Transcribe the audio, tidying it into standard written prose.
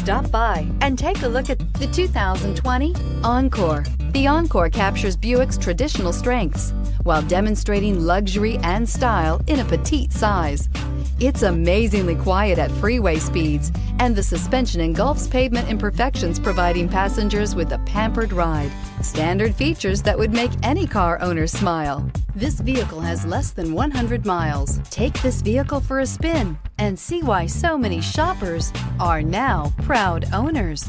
Stop by and take a look at the 2020 Encore. The Encore captures Buick's traditional strengths while demonstrating luxury and style in a petite size. It's amazingly quiet at freeway speeds, and the suspension engulfs pavement imperfections, providing passengers with a pampered ride. Standard features that would make any car owner smile. This vehicle has less than 100 miles. Take this vehicle for a spin and see why so many shoppers are now proud owners.